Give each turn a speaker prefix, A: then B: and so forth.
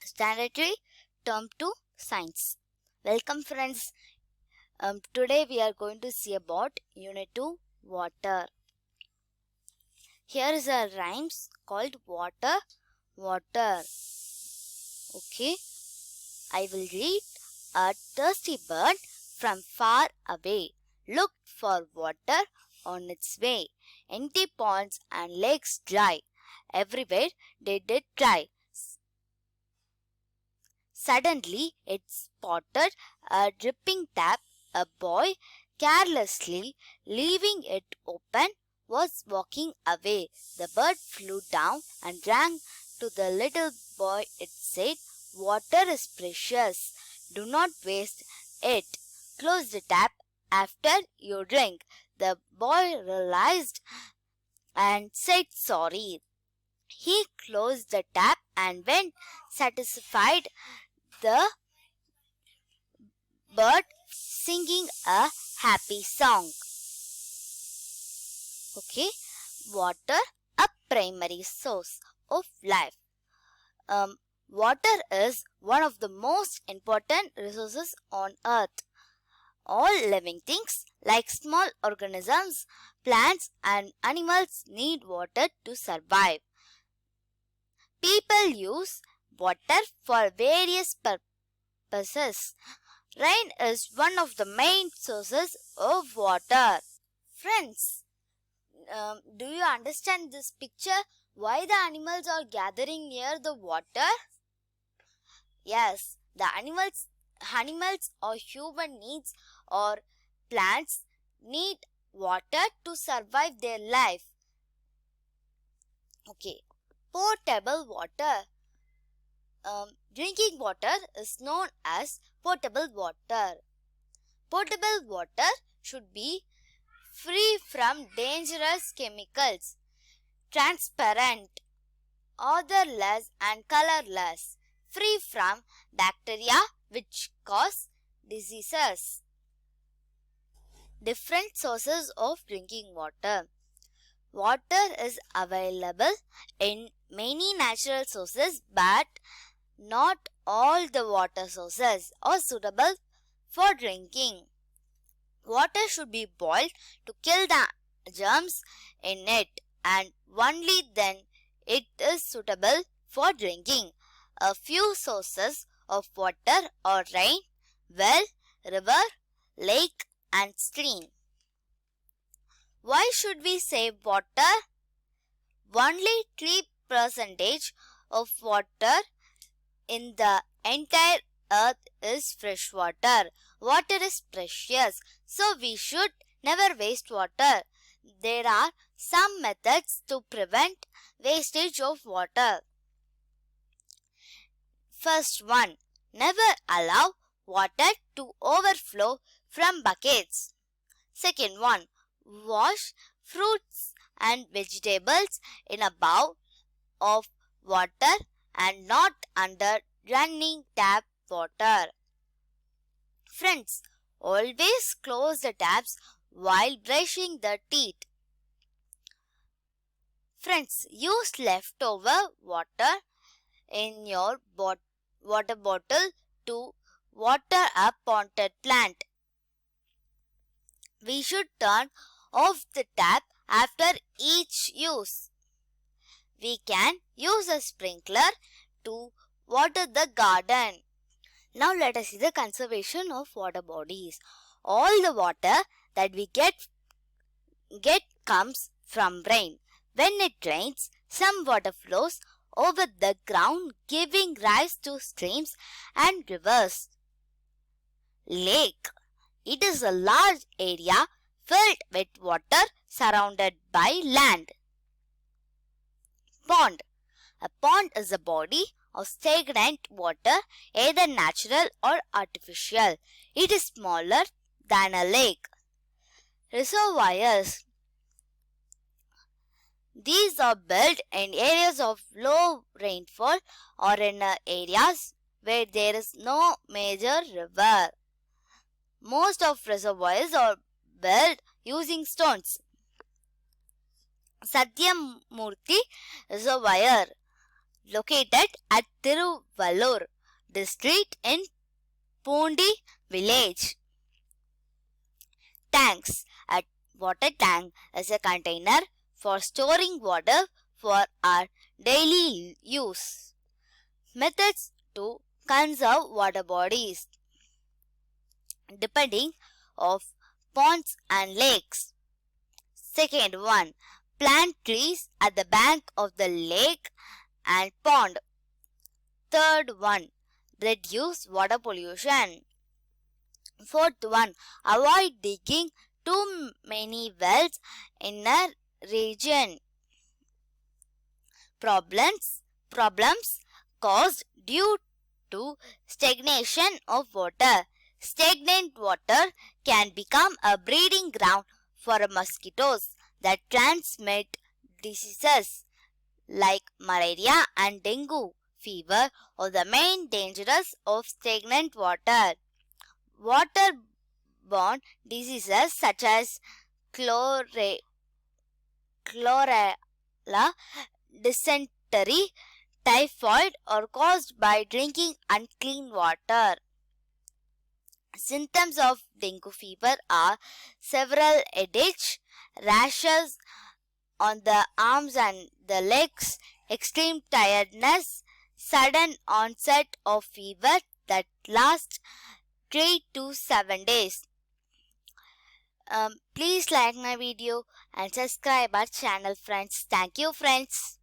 A: Standard 3, Term 2, Science. Welcome friends. Today we are going to see about Unit 2, Water. Here is a rhymes called water, water. Okay, I will read. A thirsty bird from far away looked for water on its way. Empty ponds and lakes dry, everywhere did it try. Suddenly it spotted a dripping tap. A boy, carelessly leaving it open, was walking away. The bird flew down and ran to the little boy. It said, "Water is precious. Do not waste it. Close the tap after you drink." The boy realized and said sorry. He closed the tap and went satisfied. The bird singing a happy song. Okay, water, a primary source of life. Water is one of the most important resources on earth. All living things like small organisms, plants and animals need water to survive. People use water for various purposes. Rain is one of the main sources of water. Friends, do you understand this picture? Why the animals are gathering near the water? Yes, the animals or human needs or plants need water to survive their life. Okay, potable water. Drinking water is known as potable water. Potable water should be free from dangerous chemicals, transparent, odorless and colorless, free from bacteria which cause diseases. Different sources of drinking water. Water is available in many natural sources, but not all the water sources are suitable for drinking. Water should be boiled to kill the germs in it, and only then it is suitable for drinking. A few sources of water are rain, well, river, lake and stream. Why should we save water? Only 3% of water in the entire earth is fresh water. Water is precious, so we should never waste water. There are some methods to prevent wastage of water. First one, never allow water to overflow from buckets. Second one, wash fruits and vegetables in a bowl of water and not under running tap water. Friends, always close the taps while brushing the teeth. Friends, use leftover water in your water bottle to water a potted plant. We should turn off the tap after each use. We can use a sprinkler to water the garden. Now let us see the conservation of water bodies. All the water that we get comes from rain. When it rains, some water flows over the ground, giving rise to streams and rivers. Lake. It is a large area filled with water surrounded by land. Pond. A pond is a body of stagnant water, either natural or artificial. It is smaller than a lake. Reservoirs. These are built in areas of low rainfall or in areas where there is no major river. Most of reservoirs are built using stones. Satyamurthy Reservoir. located at Tiruvallur district in Pundi village. Tanks. A water tank is a container for storing water for our daily use. Methods to conserve water bodies depending of ponds and lakes. Second one, plant trees at the bank of the lake and pond. Third one, reduce water pollution. Fourth one, avoid digging too many wells in a region. Problems caused due to stagnation of water. Stagnant water can become a breeding ground for mosquitoes that transmit diseases like malaria and dengue fever are the main dangers of stagnant water. Waterborne diseases such as cholera, dysentery, typhoid are caused by drinking unclean water. Symptoms of dengue fever are several headache, rashes on the arms and the legs, extreme tiredness, sudden onset of fever that lasts 3 to 7 days. Please like my video and subscribe our channel, friends. Thank you, friends.